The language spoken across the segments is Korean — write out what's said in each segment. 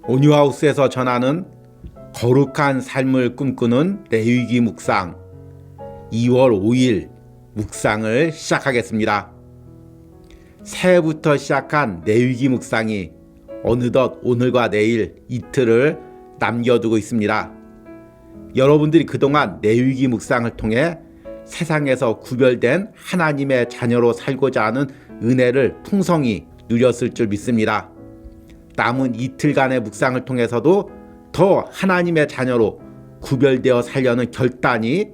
온유하우스에서 전하는 거룩한 삶을 꿈꾸는 레위기 묵상 2월 5일 묵상을 시작하겠습니다. 새해부터 시작한 레위기 묵상이 어느덧 오늘과 내일 이틀을 남겨두고 있습니다. 여러분들이 그동안 레위기 묵상을 통해 세상에서 구별된 하나님의 자녀로 살고자 하는 은혜를 풍성히 누렸을 줄 믿습니다. 남은 이틀간의 묵상을 통해서도 더 하나님의 자녀로 구별되어 살려는 결단이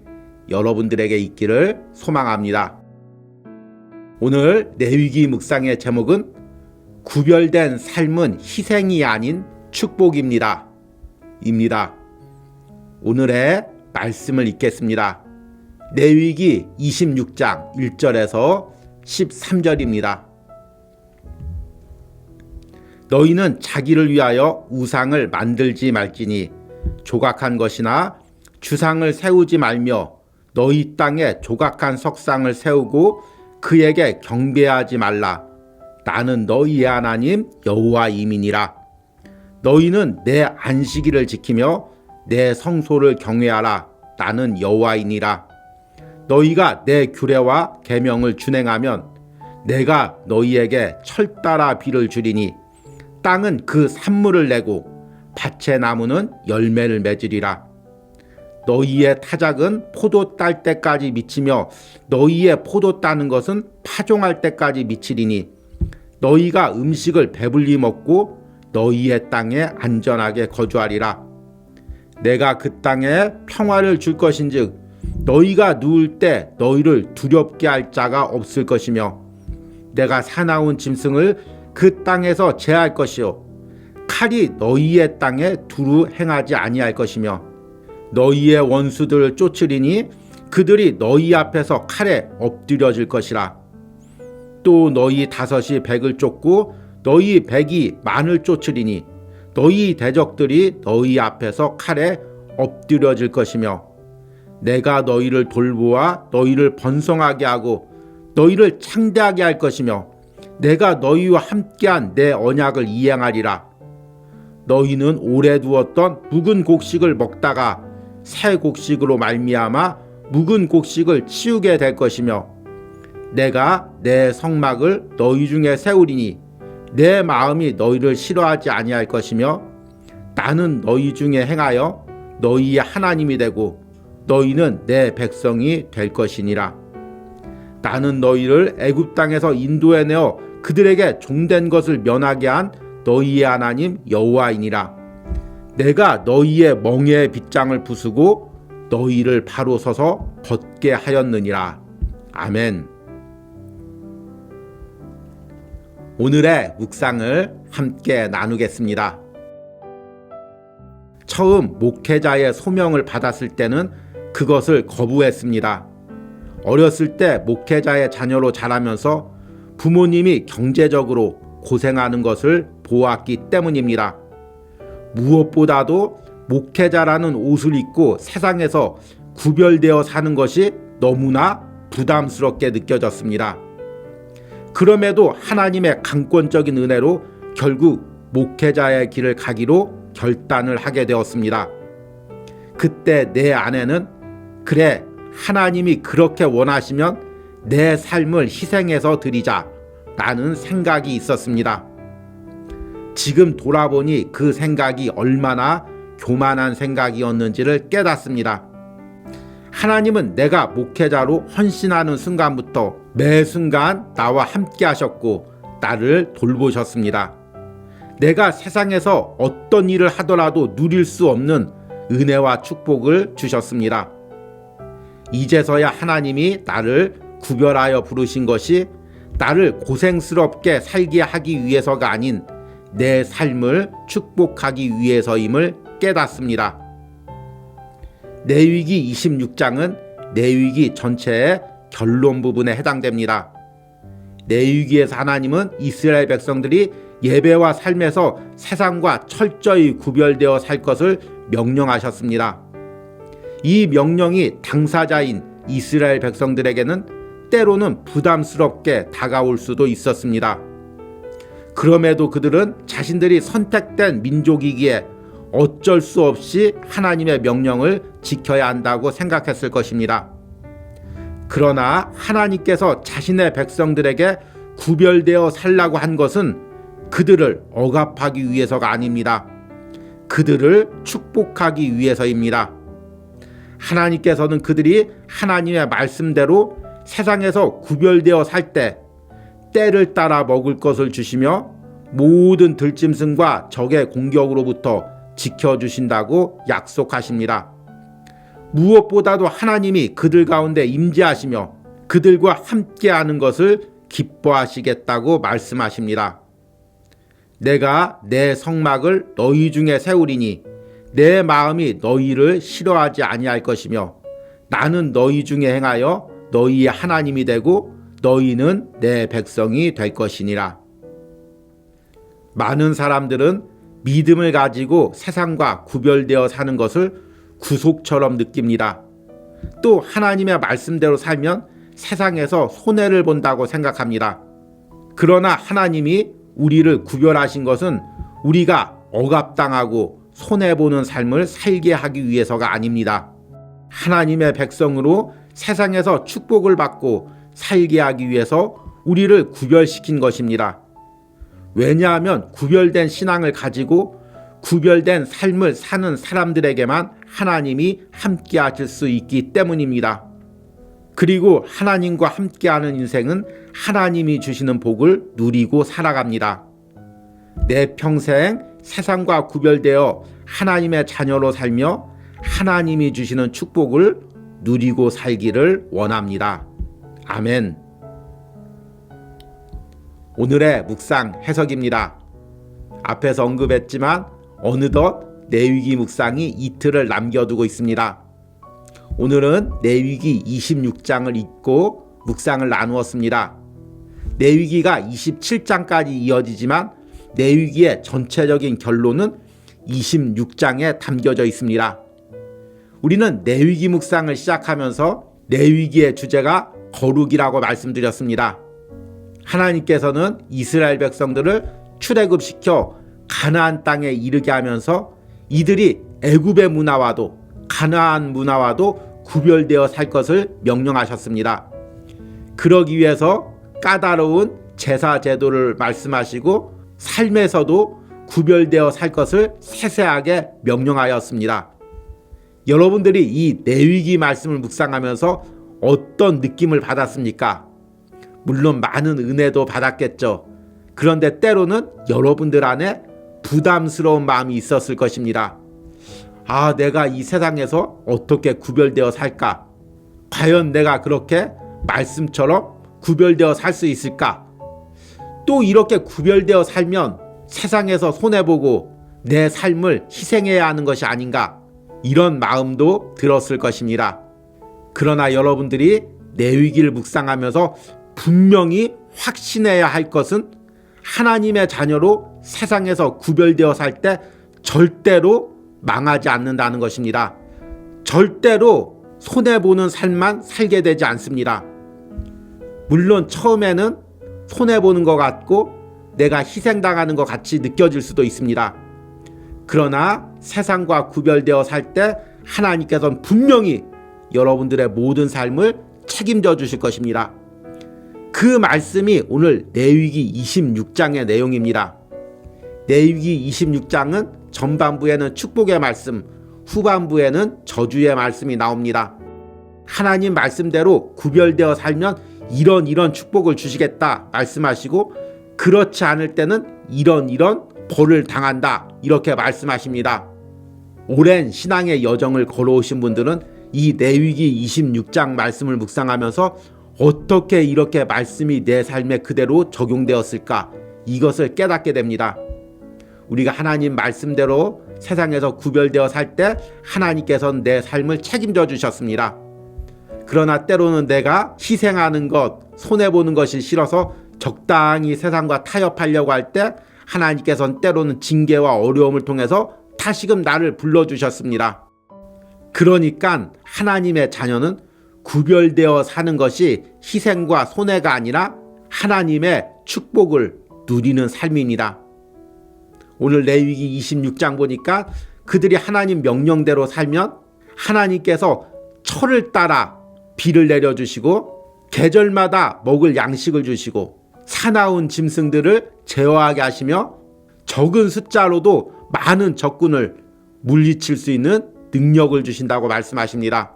여러분들에게 있기를 소망합니다. 오늘 레위기 묵상의 제목은 구별된 삶은 희생이 아닌 축복입니다. 오늘의 말씀을 읽겠습니다. 레위기 26장 1절에서 13절입니다. 너희는 자기를 위하여 우상을 만들지 말지니 조각한 것이나 주상을 세우지 말며 너희 땅에 조각한 석상을 세우고 그에게 경배하지 말라. 나는 너희의 하나님 여호와임이니라. 너희는 내 안식일을 지키며 내 성소를 경외하라. 나는 여호와이니라. 너희가 내 규례와 계명을 준행하면 내가 너희에게 철따라 비를 주리니 땅은 그 산물을 내고 밭의 나무는 열매를 맺으리라. 너희의 타작은 포도 딸 때까지 미치며 너희의 포도 따는 것은 파종할 때까지 미치리니 너희가 음식을 배불리 먹고 너희의 땅에 안전하게 거주하리라. 내가 그 땅에 평화를 줄 것인즉 너희가 누울 때 너희를 두렵게 할 자가 없을 것이며 내가 사나운 짐승을 그 땅에서 제할 것이요 칼이 너희의 땅에 두루 행하지 아니할 것이며 너희의 원수들을 쫓으리니 그들이 너희 앞에서 칼에 엎드려질 것이라. 또 너희 다섯이 백을 쫓고 너희 백이 만을 쫓으리니 너희 대적들이 너희 앞에서 칼에 엎드려질 것이며 내가 너희를 돌보아 너희를 번성하게 하고 너희를 창대하게 할 것이며 내가 너희와 함께한 내 언약을 이행하리라. 너희는 오래 두었던 묵은 곡식을 먹다가 새 곡식으로 말미암아 묵은 곡식을 치우게 될 것이며 내가 내 성막을 너희 중에 세우리니 내 마음이 너희를 싫어하지 아니할 것이며 나는 너희 중에 행하여 너희의 하나님이 되고 너희는 내 백성이 될 것이니라. 나는 너희를 애굽 땅에서 인도해내어 그들에게 종된 것을 면하게 한 너희의 하나님 여호와이니라. 내가 너희의 멍에의 빗장을 부수고 너희를 바로 서서 걷게 하였느니라. 아멘. 오늘의 묵상을 함께 나누겠습니다. 처음 목회자의 소명을 받았을 때는 그것을 거부했습니다. 어렸을 때 목회자의 자녀로 자라면서 부모님이 경제적으로 고생하는 것을 보았기 때문입니다. 무엇보다도 목회자라는 옷을 입고 세상에서 구별되어 사는 것이 너무나 부담스럽게 느껴졌습니다. 그럼에도 하나님의 강권적인 은혜로 결국 목회자의 길을 가기로 결단을 하게 되었습니다. 그때 내 안에는 그래, 하나님이 그렇게 원하시면 내 삶을 희생해서 드리자 라는 생각이 있었습니다. 지금 돌아보니 그 생각이 얼마나 교만한 생각이었는지를 깨닫습니다. 하나님은 내가 목회자로 헌신하는 순간부터 매 순간 나와 함께 하셨고 나를 돌보셨습니다. 내가 세상에서 어떤 일을 하더라도 누릴 수 없는 은혜와 축복을 주셨습니다. 이제서야 하나님이 나를 구별하여 부르신 것이 나를 고생스럽게 살게 하기 위해서가 아닌 내 삶을 축복하기 위해서임을 깨닫습니다. 레위기 26장은 레위기 전체의 결론 부분에 해당됩니다. 레위기에서 하나님은 이스라엘 백성들이 예배와 삶에서 세상과 철저히 구별되어 살 것을 명령하셨습니다. 이 명령이 당사자인 이스라엘 백성들에게는 때로는 부담스럽게 다가올 수도 있었습니다. 그럼에도 그들은 자신들이 선택된 민족이기에 어쩔 수 없이 하나님의 명령을 지켜야 한다고 생각했을 것입니다. 그러나 하나님께서 자신의 백성들에게 구별되어 살라고 한 것은 그들을 억압하기 위해서가 아닙니다. 그들을 축복하기 위해서입니다. 하나님께서는 그들이 하나님의 말씀대로 세상에서 구별되어 살 때 때를 따라 먹을 것을 주시며 모든 들짐승과 적의 공격으로부터 지켜주신다고 약속하십니다. 무엇보다도 하나님이 그들 가운데 임재하시며 그들과 함께하는 것을 기뻐하시겠다고 말씀하십니다. 내가 내 성막을 너희 중에 세우리니 내 마음이 너희를 싫어하지 아니할 것이며 나는 너희 중에 행하여 너희의 하나님이 되고 너희는 내 백성이 될 것이니라. 많은 사람들은 믿음을 가지고 세상과 구별되어 사는 것을 구속처럼 느낍니다. 또 하나님의 말씀대로 살면 세상에서 손해를 본다고 생각합니다. 그러나 하나님이 우리를 구별하신 것은 우리가 억압당하고 손해보는 삶을 살게 하기 위해서가 아닙니다. 하나님의 백성으로 세상에서 축복을 받고 살게 하기 위해서 우리를 구별시킨 것입니다. 왜냐하면 구별된 신앙을 가지고 구별된 삶을 사는 사람들에게만 하나님이 함께 하실 수 있기 때문입니다. 그리고 하나님과 함께하는 인생은 하나님이 주시는 복을 누리고 살아갑니다. 내 평생 세상과 구별되어 하나님의 자녀로 살며 하나님이 주시는 축복을 누리고 살기를 원합니다. 아멘. 오늘의 묵상 해석입니다. 앞에서 언급했지만 어느덧 레위기 묵상이 이틀을 남겨두고 있습니다. 오늘은 레위기 26장을 읽고 묵상을 나누었습니다. 레위기가 27장까지 이어지지만 레위기의 전체적인 결론은 26장에 담겨져 있습니다. 우리는 레위기 묵상을 시작하면서 레위기의 주제가 거룩이라고 말씀드렸습니다. 하나님께서는 이스라엘 백성들을 출애굽시켜 가나안 땅에 이르게 하면서 이들이 애굽의 문화와도 가나안 문화와도 구별되어 살 것을 명령하셨습니다. 그러기 위해서 까다로운 제사 제도를 말씀하시고 삶에서도 구별되어 살 것을 세세하게 명령하였습니다. 여러분들이 이 레위기 말씀을 묵상하면서 어떤 느낌을 받았습니까? 물론 많은 은혜도 받았겠죠. 그런데 때로는 여러분들 안에 부담스러운 마음이 있었을 것입니다. 아, 내가 이 세상에서 어떻게 구별되어 살까? 과연 내가 그렇게 말씀처럼 구별되어 살 수 있을까? 또 이렇게 구별되어 살면 세상에서 손해보고 내 삶을 희생해야 하는 것이 아닌가? 이런 마음도 들었을 것입니다. 그러나 여러분들이 레위기를 묵상하면서 분명히 확신해야 할 것은 하나님의 자녀로 세상에서 구별되어 살 때 절대로 망하지 않는다는 것입니다. 절대로 손해보는 삶만 살게 되지 않습니다. 물론 처음에는 손해보는 것 같고 내가 희생당하는 것 같이 느껴질 수도 있습니다. 그러나 세상과 구별되어 살 때 하나님께서는 분명히 여러분들의 모든 삶을 책임져 주실 것입니다. 그 말씀이 오늘 레위기 26장의 내용입니다. 레위기 26장은 전반부에는 축복의 말씀, 후반부에는 저주의 말씀이 나옵니다. 하나님 말씀대로 구별되어 살면 이런 축복을 주시겠다 말씀하시고 그렇지 않을 때는 이런 벌을 당한다 이렇게 말씀하십니다. 오랜 신앙의 여정을 걸어오신 분들은 이 레위기 26장 말씀을 묵상하면서 어떻게 이렇게 말씀이 내 삶에 그대로 적용되었을까 이것을 깨닫게 됩니다. 우리가 하나님 말씀대로 세상에서 구별되어 살 때 하나님께서는 내 삶을 책임져 주셨습니다. 그러나 때로는 내가 희생하는 것, 손해보는 것이 싫어서 적당히 세상과 타협하려고 할 때 하나님께서는 때로는 징계와 어려움을 통해서 다시금 나를 불러주셨습니다. 그러니까 하나님의 자녀는 구별되어 사는 것이 희생과 손해가 아니라 하나님의 축복을 누리는 삶입니다. 오늘 레위기 26장 보니까 그들이 하나님 명령대로 살면 하나님께서 철을 따라 비를 내려주시고 계절마다 먹을 양식을 주시고 사나운 짐승들을 제어하게 하시며 적은 숫자로도 많은 적군을 물리칠 수 있는 능력을 주신다고 말씀하십니다.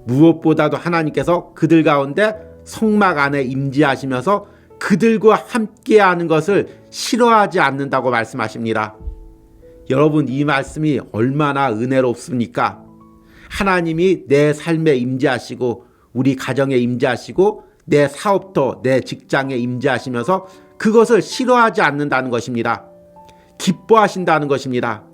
무엇보다도 하나님께서 그들 가운데 성막 안에 임재하시면서 그들과 함께하는 것을 싫어하지 않는다고 말씀하십니다. 여러분, 이 말씀이 얼마나 은혜롭습니까? 하나님이 내 삶에 임재하시고 우리 가정에 임재하시고 내 사업터, 내 직장에 임재하시면서 그것을 싫어하지 않는다는 것입니다. 기뻐하신다는 것입니다.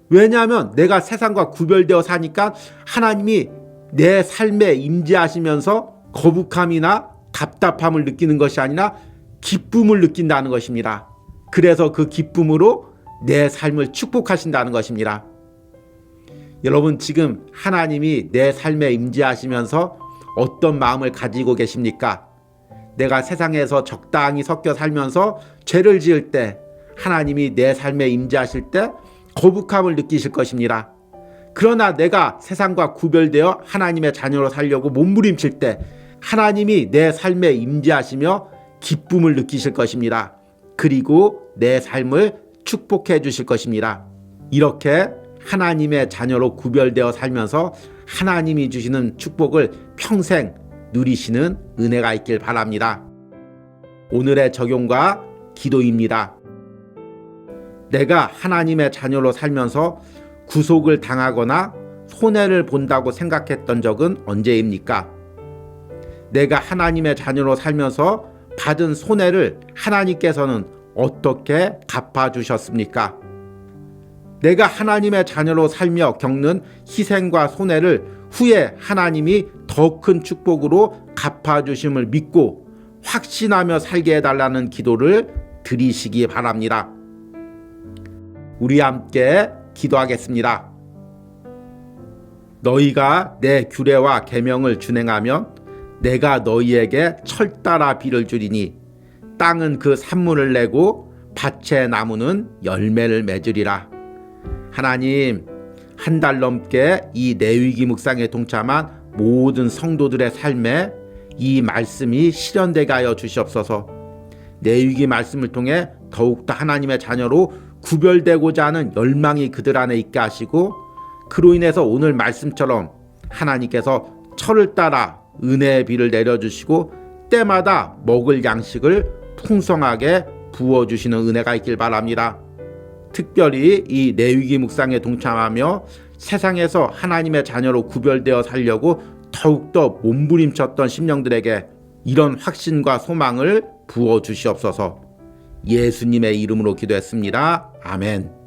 왜냐하면 내가 세상과 구별되어 사니까 하나님이 내 삶에 임재하시면서 거북함이나 답답함을 느끼는 것이 아니라 기쁨을 느낀다는 것입니다. 그래서 그 기쁨으로 내 삶을 축복하신다는 것입니다. 여러분, 지금 하나님이 내 삶에 임재하시면서 어떤 마음을 가지고 계십니까? 내가 세상에서 적당히 섞여 살면서 죄를 지을 때 하나님이 내 삶에 임재하실 때 거북함을 느끼실 것입니다. 그러나 내가 세상과 구별되어 하나님의 자녀로 살려고 몸부림칠 때 하나님이 내 삶에 임재하시며 기쁨을 느끼실 것입니다. 그리고 내 삶을 축복해 주실 것입니다. 이렇게 하나님의 자녀로 구별되어 살면서 하나님이 주시는 축복을 평생 누리시는 은혜가 있길 바랍니다. 오늘의 적용과 기도입니다. 내가 하나님의 자녀로 살면서 구속을 당하거나 손해를 본다고 생각했던 적은 언제입니까? 내가 하나님의 자녀로 살면서 받은 손해를 하나님께서는 어떻게 갚아주셨습니까? 내가 하나님의 자녀로 살며 겪는 희생과 손해를 후에 하나님이 더 큰 축복으로 갚아주심을 믿고 확신하며 살게 해달라는 기도를 드리시기 바랍니다. 우리 함께 기도하겠습니다. 너희가 내 규례와 계명을 준행하면 내가 너희에게 철따라 비를 주리니 땅은 그 산물을 내고 밭의 나무는 열매를 맺으리라. 하나님, 한 달 넘게 이 레위기 묵상에 동참한 모든 성도들의 삶에 이 말씀이 실현되게 하여 주시옵소서. 레위기 말씀을 통해 더욱더 하나님의 자녀로 구별되고자 하는 열망이 그들 안에 있게 하시고 그로 인해서 오늘 말씀처럼 하나님께서 철을 따라 은혜의 비를 내려주시고 때마다 먹을 양식을 풍성하게 부어주시는 은혜가 있길 바랍니다. 특별히 이 레위기 묵상에 동참하며 세상에서 하나님의 자녀로 구별되어 살려고 더욱더 몸부림쳤던 심령들에게 이런 확신과 소망을 부어주시옵소서. 예수님의 이름으로 기도했습니다. 아멘.